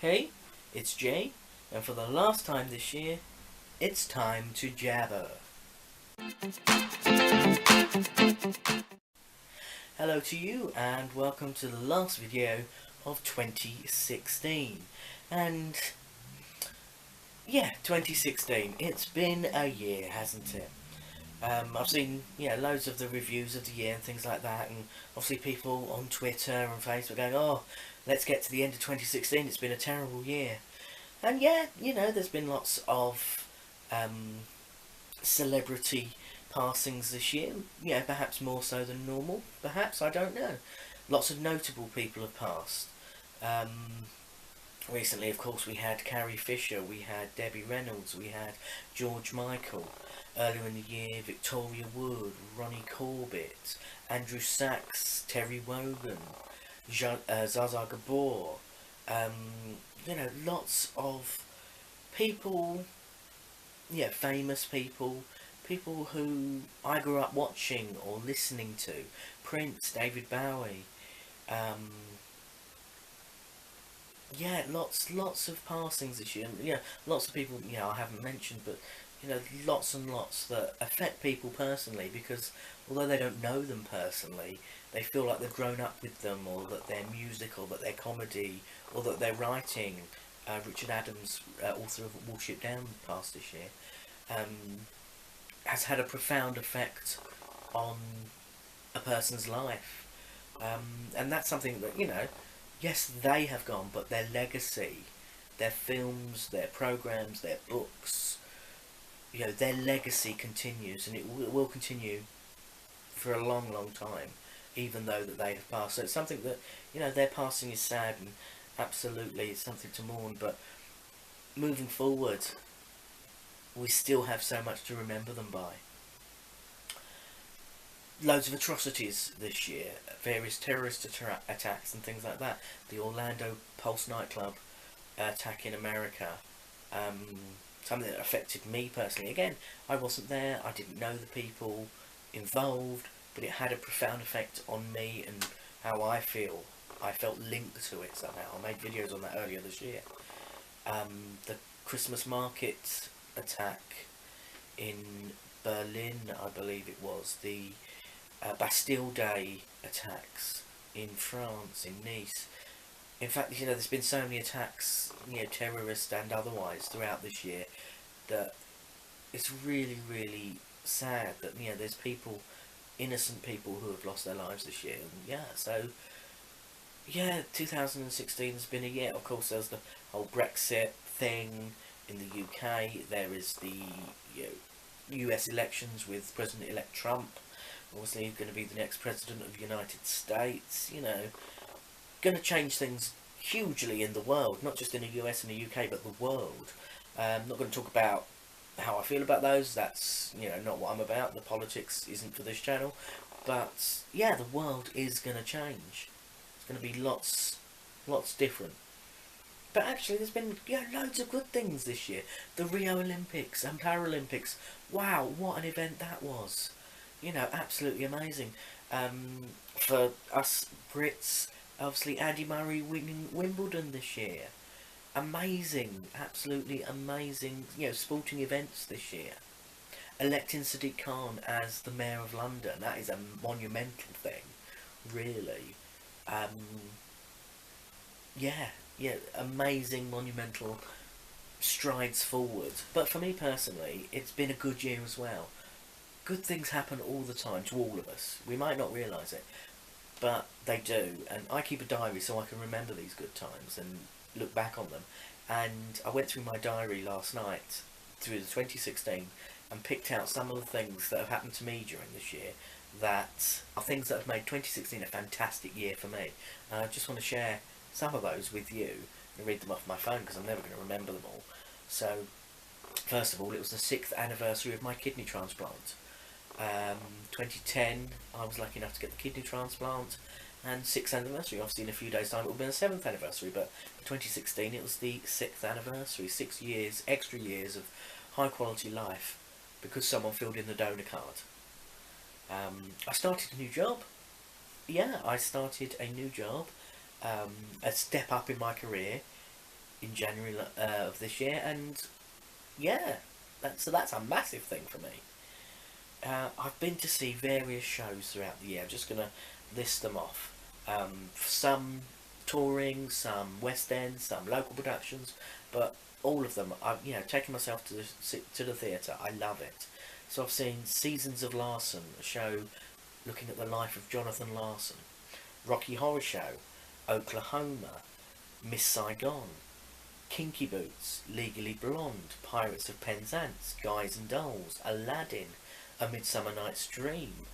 Hey, it's Jay, and for the last time this year, it's time to jabber. Hello to you, and welcome to the last video of 2016. And yeah, 2016. It's been a year, hasn't it? I've seen loads of the reviews of the year and things like that, and obviously people on Twitter and Facebook going, "Oh, let's get to the end of 2016. It's been a terrible year." And yeah, there's been lots of um, celebrity passings this year. Yeah, perhaps more so than normal. Perhaps, I don't know. Lots of notable people have passed. Um, Recently, of course, we had Carrie Fisher, we had Debbie Reynolds, we had George Michael. Earlier in the year, Victoria Wood, Ronnie Corbett, Andrew Sachs, Terry Wogan, Zaza Gabor. Lots of people, yeah, famous people, people who I grew up watching or listening to. Prince, David Bowie. Um, yeah, lots of passings this year. And, yeah, lots of people, I haven't mentioned, but, lots and lots that affect people personally because although they don't know them personally, they feel like they've grown up with them, or that their music, or that their comedy, or that their writing. Richard Adams, author of Watership Down, passed this year. Um, has had a profound effect on a person's life. And that's something that, yes, they have gone, but their legacy, their films, their programs, their books, their legacy continues, and it will continue for a long, long time, even though that they have passed. So it's something that, their passing is sad, and absolutely it's something to mourn, but moving forward, we still have so much to remember them by. Loads of atrocities this year, various terrorist attacks and things like that. The Orlando Pulse nightclub attack in America, um, something that affected me personally. Again, I wasn't there, I didn't know the people involved, but it had a profound effect on me and how I feel. I felt linked to it somehow. I made videos on that earlier this year. The Christmas market attack in Berlin, I believe it was, the Bastille Day attacks in France, in Nice. In fact, there's been so many attacks, terrorist and otherwise, throughout this year, that it's really, really sad that, there's people, innocent people, who have lost their lives this year. And yeah, so, yeah, 2016 has been a year. Of course, there's the whole Brexit thing in the UK. There is the US elections with President-elect Trump. Obviously, he's going to be the next president of the United States. Going to change things hugely in the world, not just in the US and the UK, but the world. Not going to talk about how I feel about those. That's not what I'm about. The politics isn't for this channel. But yeah, the world is going to change. It's going to be lots different. But actually, there's been loads of good things this year. The Rio Olympics and Paralympics. Wow, what an event that was. Absolutely amazing. For us Brits, obviously Andy Murray winning Wimbledon this year. Amazing, absolutely amazing, sporting events this year. Electing Sadiq Khan as the Mayor of London, that is a monumental thing, really. Um, yeah, amazing, monumental strides forward. But for me personally, it's been a good year as well. Good things happen all the time to all of us. We might not realise it, but they do. And I keep a diary so I can remember these good times and look back on them. And I went through my diary last night, through the 2016, and picked out some of the things that have happened to me during this year that are things that have made 2016 a fantastic year for me. And I just want to share some of those with you and read them off my phone because I'm never going to remember them all. So, first of all, it was the 6th anniversary of my kidney transplant. 2010, I was lucky enough to get the kidney transplant, and 6th anniversary, obviously in a few days' time it will be the 7th anniversary, but for 2016 it was the 6th anniversary, 6 years, extra years of high quality life, because someone filled in the donor card. I started a new job. Yeah, I started a new job, a step up in my career, in January of this year, and yeah, that's a massive thing for me. I've been to see various shows throughout the year. I'm just gonna list them off. Some touring, some West End, some local productions, but all of them. I've taken myself to the theatre. I love it. So I've seen Seasons of Larson, a show looking at the life of Jonathan Larson. Rocky Horror Show, Oklahoma, Miss Saigon, Kinky Boots, Legally Blonde, Pirates of Penzance, Guys and Dolls, Aladdin, A Midsummer Night's Dream.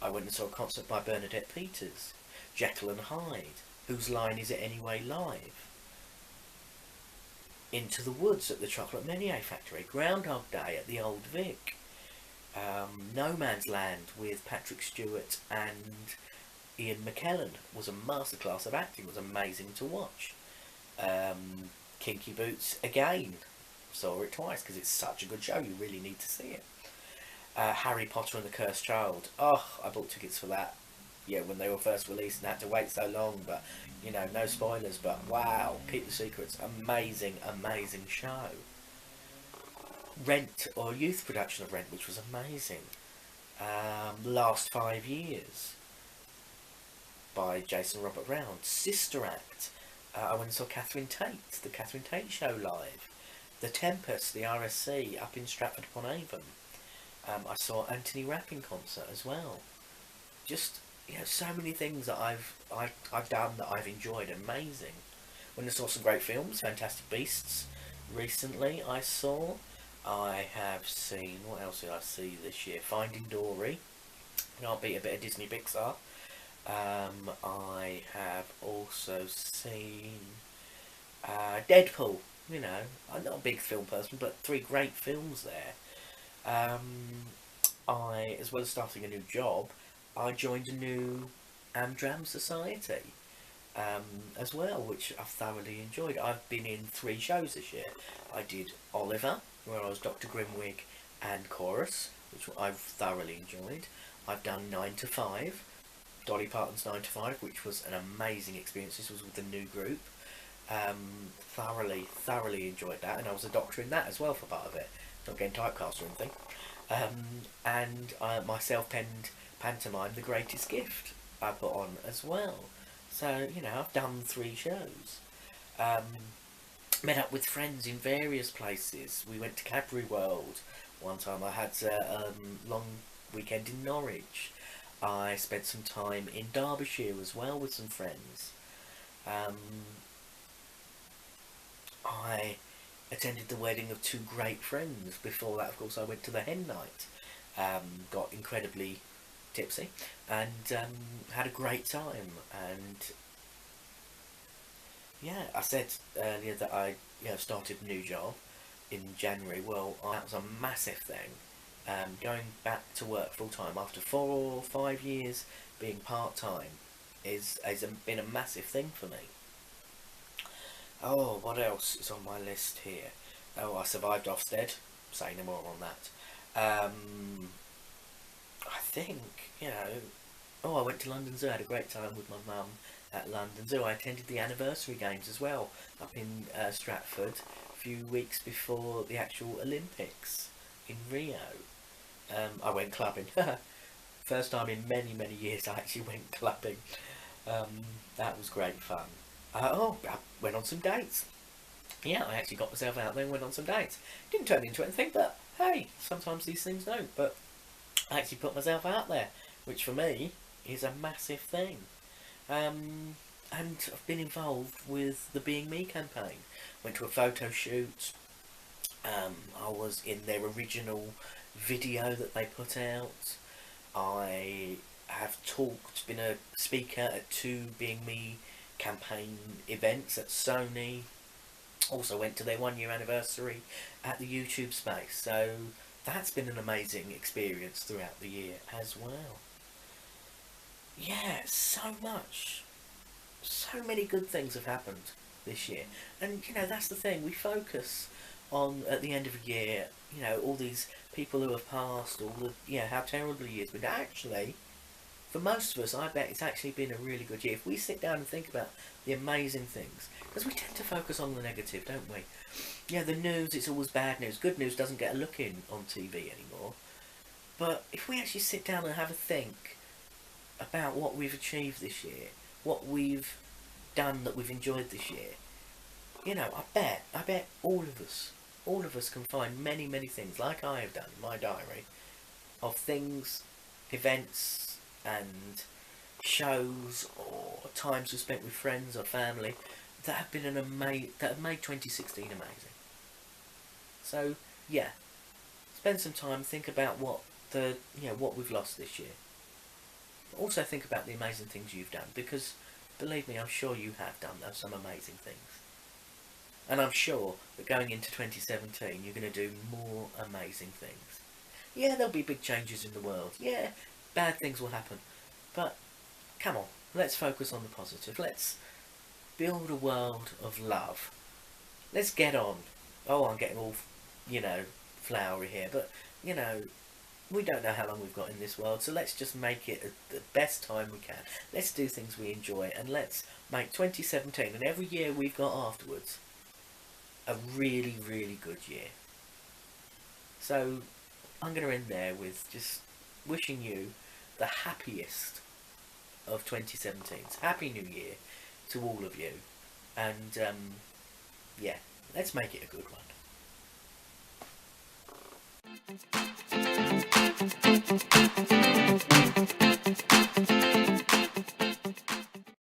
I went and saw a concert by Bernadette Peters. Jekyll and Hyde, Whose Line Is It Anyway Live. Into the Woods at the Chocolate Menier Factory. Groundhog Day at the Old Vic. No Man's Land with Patrick Stewart and Ian McKellen was a masterclass of acting. It was amazing to watch. Kinky Boots again. Saw it twice because it's such a good show. You really need to see it. Harry Potter and the Cursed Child. Oh, I bought tickets for that. Yeah, when they were first released and had to wait so long. But, no spoilers. But wow, keep the secrets. Amazing, amazing show. Rent, or youth production of Rent, which was amazing. Last 5 Years by Jason Robert Round. Sister Act. I went and saw Catherine Tate, the Catherine Tate Show live. The Tempest, the RSC, up in Stratford-upon-Avon. I saw Anthony Rapp in concert as well. Just, so many things that I've done that I've enjoyed. Amazing. Went and saw some great films. Fantastic Beasts. Recently, I have seen, what else did I see this year? Finding Dory. I'll beat a bit of Disney Pixar. I have also seen Deadpool. I'm not a big film person, but 3 great films there. As well as starting a new job, I joined a new Amdram Society as well, which I've thoroughly enjoyed. I've been in 3 shows this year. I did Oliver, where I was Dr. Grimwig and Chorus, which I've thoroughly enjoyed. I've done 9 to 5, Dolly Parton's 9 to 5, which was an amazing experience. This was with a new group. Thoroughly enjoyed that, and I was a doctor in that as well for part of it. Not getting typecast or anything. And my self-penned pantomime, The Greatest Gift, I put on as well. So, I've done 3 shows. Met up with friends in various places. We went to Cadbury World. One time I had a long weekend in Norwich. I spent some time in Derbyshire as well with some friends. I attended the wedding of 2 great friends. Before that, of course, I went to the hen night. Got incredibly tipsy and had a great time. And yeah, I said earlier that I started a new job in January. Well, that was a massive thing. Going back to work full time after 4 or 5 years being part time has been a massive thing for me. Oh, what else is on my list here? Oh, I survived Ofsted. Say no more on that. I think, oh, I went to London Zoo. I had a great time with my mum at London Zoo. I attended the anniversary games as well, up in Stratford, a few weeks before the actual Olympics in Rio. I went clubbing. First time in many years I actually went clubbing. That was great fun. I went on some dates. Yeah, I actually got myself out there and went on some dates. Didn't turn into anything, but hey, sometimes these things don't. But I actually put myself out there, which for me is a massive thing. And I've been involved with the Being Me campaign. Went to a photo shoot. I was in their original video that they put out. I have been a speaker at 2 Being Me campaign events at Sony. Also went to their 1-year anniversary at the YouTube space. So that's been an amazing experience throughout the year as well. Yeah, so much. So many good things have happened this year. And, that's the thing. We focus on, at the end of a year, all these people who have passed, all the, how terrible the year's been. Actually, for most of us, I bet it's actually been a really good year. If we sit down and think about the amazing things, because we tend to focus on the negative, don't we? Yeah, the news, it's always bad news. Good news doesn't get a look in on TV anymore. But if we actually sit down and have a think about what we've achieved this year, what we've done that we've enjoyed this year, you know, I bet all of us can find many, many things, like I have done in my diary, of things, events, and shows or times we spent with friends or family that have been that have made 2016 amazing. So yeah, spend some time, think about what we've lost this year. Also think about the amazing things you've done, because believe me, I'm sure you have done some amazing things. And I'm sure that going into 2017, you're going to do more amazing things. Yeah, there'll be big changes in the world. Yeah, bad things will happen. But come on, let's focus on the positive. Let's build a world of love. Let's get on. Oh, I'm getting all, you know, flowery here, but, you know, we don't know how long we've got in this world, so let's just make it the best time we can. Let's do things we enjoy, and let's make 2017 and every year we've got afterwards a really, really good year. So I'm going to end there with just wishing you the happiest of 2017s. Happy New Year to all of you. And yeah, let's make it a good one.